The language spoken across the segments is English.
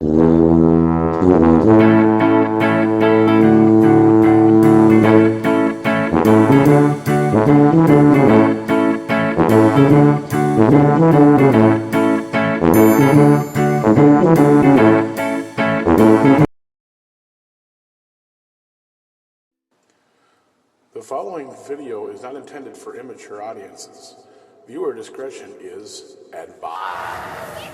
The following video is not intended for immature audiences. Viewer discretion is advised.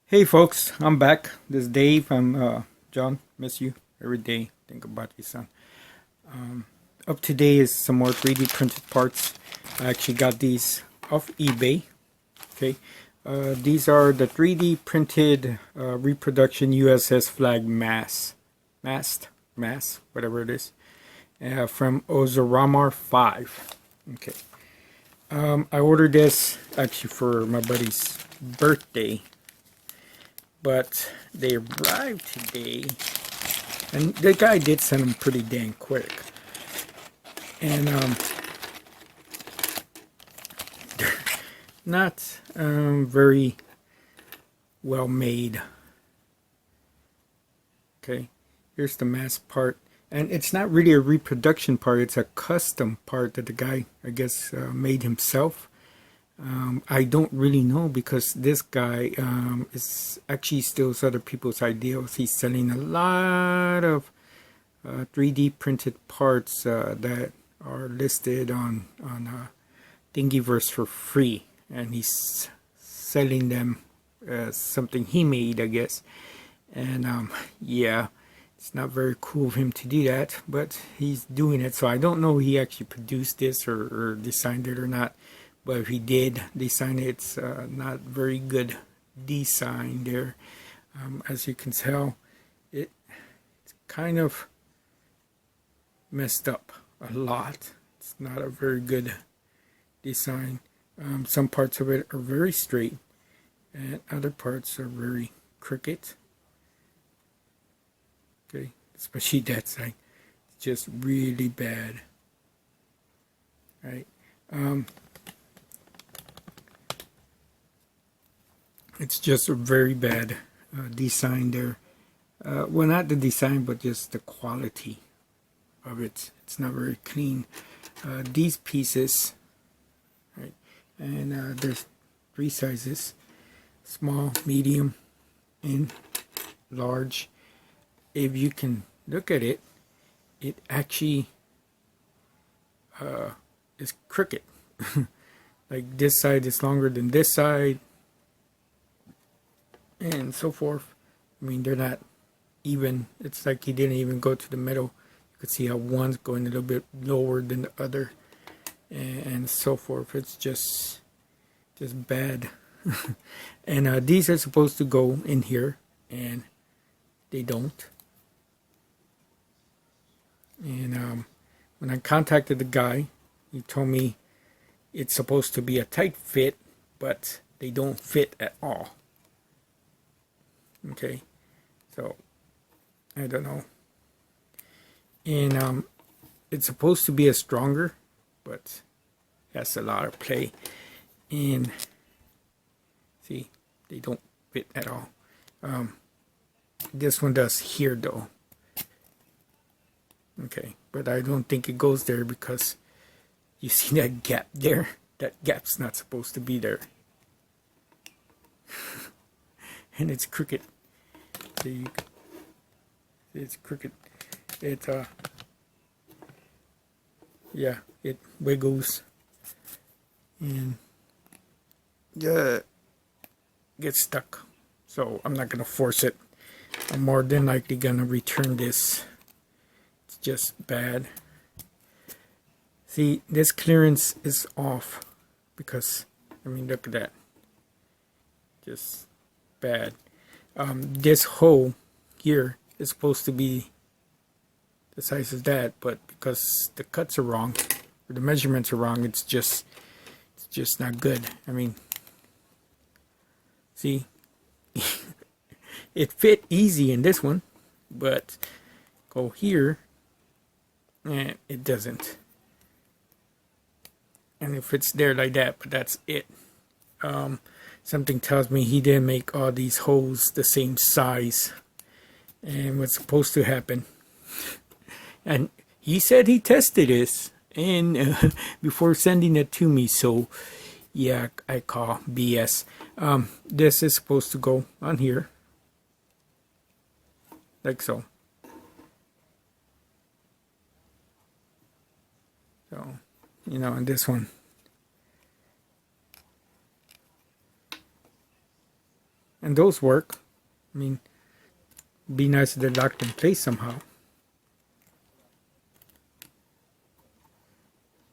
Hey folks, I'm back. This is Dave. I'm John. Miss you every day. Think about you, son. Up today is some more 3D printed parts. I actually got these off eBay. Okay, these are the 3D printed Reproduction USS FLAGG Mast, whatever it is, from Ozoramar 5. Okay, I ordered this actually for my buddy's birthday, but they arrived today, and the guy did send them pretty dang quick, and not very well made. Okay, here's the mask part, and it's not really a reproduction part, it's a custom part that the guy, I guess, made himself. I don't really know, because this guy is actually steals other people's ideas. He's selling a lot of 3D printed parts that are listed on Thingiverse for free, and he's selling them as something he made, I guess. And yeah, it's not very cool of him to do that, but he's doing it. So I don't know if he actually produced this or designed it or not. But if he did design it, it's not very good design there. As you can tell, it's kind of messed up a lot. It's not a very good design. Some parts of it are very straight, and other parts are very crooked. Okay, especially that side. It's just really bad. Right. It's just a very bad design there. Well, not the design, but just the quality of it. It's not very clean. These pieces, right? And there's 3 sizes: small, medium, and large. If you can look at it, it actually is crooked. Like this side is longer than this side, and so forth. I mean, they're not even. It's like he didn't even go to the middle. You could see how one's going a little bit lower than the other, and so forth. It's just bad. And these are supposed to go in here, and they don't. And when I contacted the guy, he told me it's supposed to be a tight fit, but they don't fit at all. Okay, so I don't know. And it's supposed to be a stronger, but has a lot of play. And see, they don't fit at all. This one does here though. Okay, but I don't think it goes there, because you see that gap there? That gap's not supposed to be there. And it's crooked. See, it's crooked. It yeah, it wiggles and gets stuck. So I'm not gonna force it. I'm more than likely gonna return this. It's just bad. See, this clearance is off, because I mean, look at that. Just bad. This hole here is supposed to be the size of that, but because the cuts are wrong, or the measurements are wrong, it's just not good. I mean, see, it fit easy in this one, but go here, and it doesn't. And if it's there like that, but that's it. Something tells me he didn't make all these holes the same size. And what's supposed to happen. And he said he tested this and before sending it to me. So yeah, I call BS. This is supposed to go on here. Like so. So, you know, and this one. And those work. I mean, be nice if they're locked in place somehow.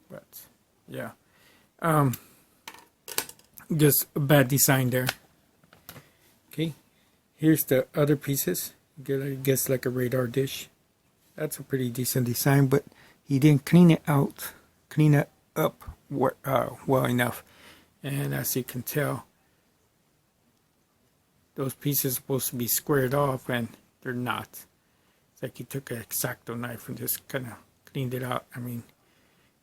But, yeah. Just a bad design there. Okay. Here's the other pieces. I guess like a radar dish. That's a pretty decent design, but he didn't clean it up well enough. And as you can tell, those pieces are supposed to be squared off, and they're not. It's like he took an X-Acto knife and just kind of cleaned it out. I mean,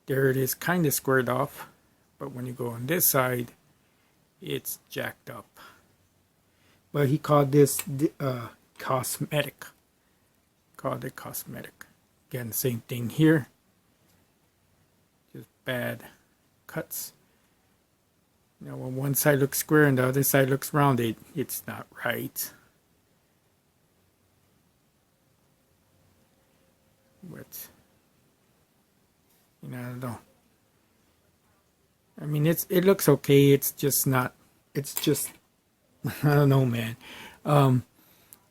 there it is, kind of squared off, but when you go on this side, it's jacked up. But he called this cosmetic. Called it cosmetic. Again, same thing here. Just bad cuts. You know, when one side looks square and the other side looks rounded, it's not right. But, you know, I don't know. I mean, it looks okay. It's just not. It's just, I don't know, man.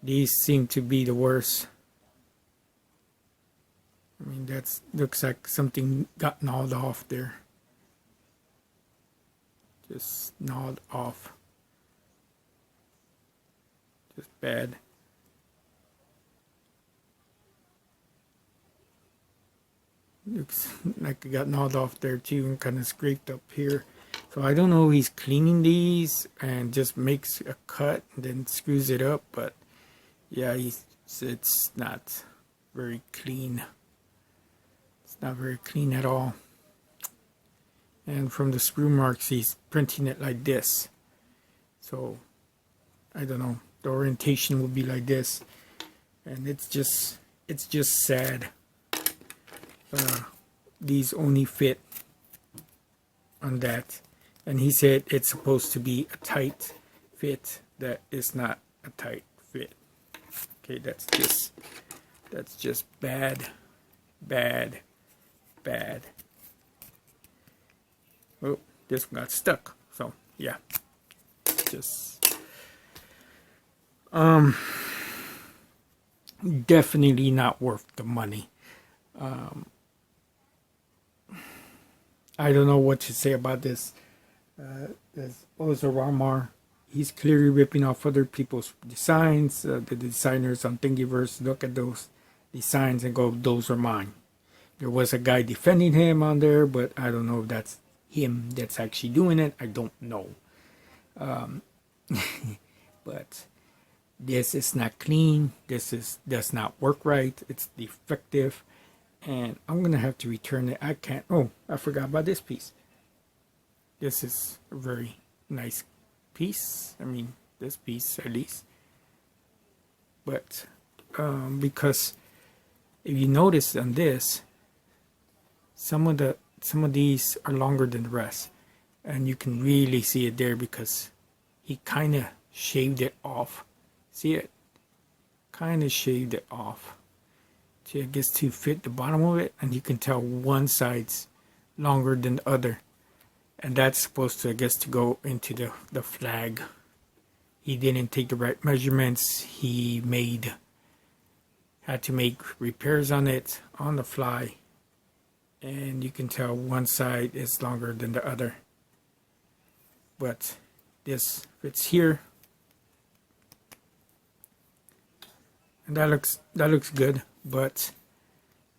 These seem to be the worst. I mean, that looks like something got gnawed off there. Just gnawed off. Just bad. Looks like it got gnawed off there too and kind of scraped up here. So I don't know if he's cleaning these and just makes a cut and then screws it up. But yeah, it's not very clean. It's not very clean at all. And from the screw marks, he's printing it like this. So, I don't know. The orientation will be like this. And it's just sad. These only fit on that. And he said it's supposed to be a tight fit. That is not a tight fit. Okay, that's just bad. Bad. Bad. Oh, this one got stuck. So, yeah. Just definitely not worth the money. I don't know what to say about this. There's Ramar. He's clearly ripping off other people's designs. The designers on Thingiverse look at those designs and go, those are mine. There was a guy defending him on there, but I don't know if that's him that's actually doing it. I don't know. But this is not clean. Does not work right. It's defective. And I'm going to have to return it. I can't. Oh, I forgot about this piece. This is a very nice piece. I mean, this piece at least. But because if you notice on this, some of these are longer than the rest. And you can really see it there because he kind of shaved it off. See it? Kind of shaved it off. I guess to fit the bottom of it, and you can tell one side's longer than the other, and that's supposed to, I guess, to go into the flag. He didn't take the right measurements. He had to make repairs on it on the fly, and you can tell one side is longer than the other. But this fits here, and that looks good. But,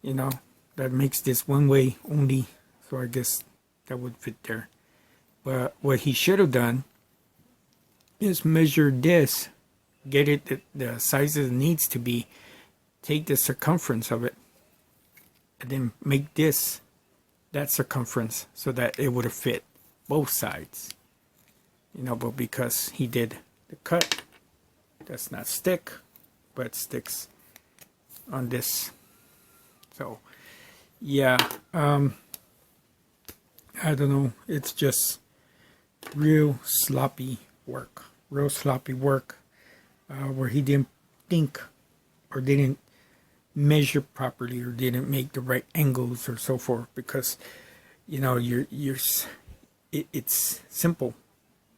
you know, that makes this one way only. So I guess that would fit there. But what he should have done is measure this. Get it the sizes it needs to be. Take the circumference of it. And then make that circumference so that it would have fit both sides. you know, but because he did the cut, does not stick, but sticks on this. So yeah, I don't know, it's just real sloppy work, where he didn't think or didn't measure properly or didn't make the right angles or so forth, because you know it's simple,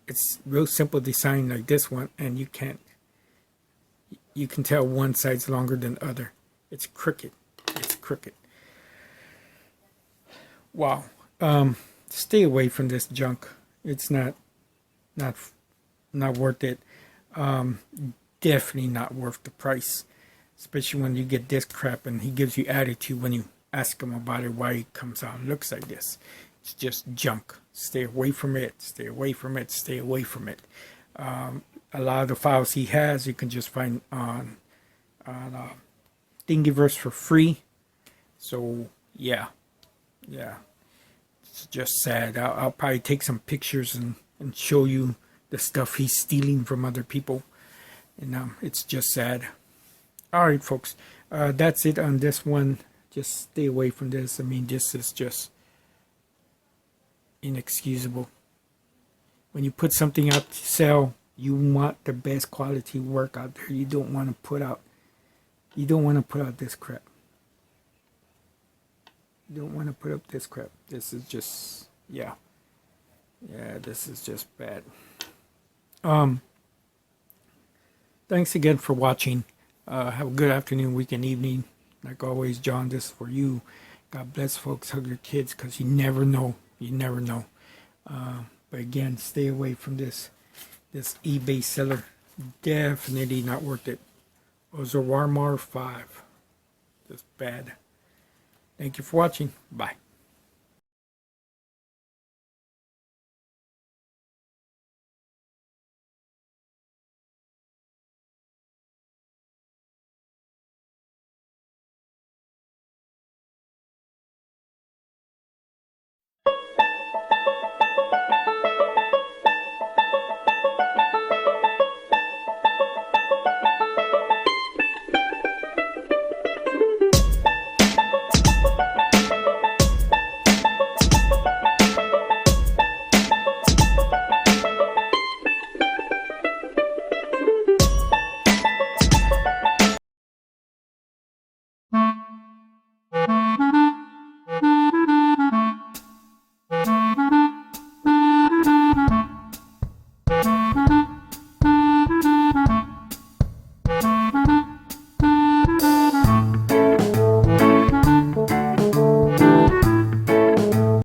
it's real simple design like this one, and you can tell one side's longer than the other. It's crooked. Wow. Stay away from this junk. It's not worth it. Definitely not worth the price, especially when you get this crap and he gives you attitude when you ask him about it, why it comes out and looks like this. It's just junk. Stay away from it. Stay away from it. Stay away from it. A lot of the files he has you can just find on Thingiverse for free. So yeah, it's just sad. I'll probably take some pictures and show you the stuff he's stealing from other people, and it's just sad. All right, folks, that's it on this one. Just stay away from this. I mean, this is just inexcusable. When you put something out to sell, you want the best quality work out there. You don't want to put out this crap. You don't want to put up this crap. This is just, yeah, this is just bad. Thanks again for watching. Have a good afternoon, weekend, evening. Like always, John, this is for you. God bless, folks. Hug your kids, because you never know. But again, stay away from this eBay seller. Definitely not worth it. Ozarwarmar 5. Just bad. Thank you for watching. Bye.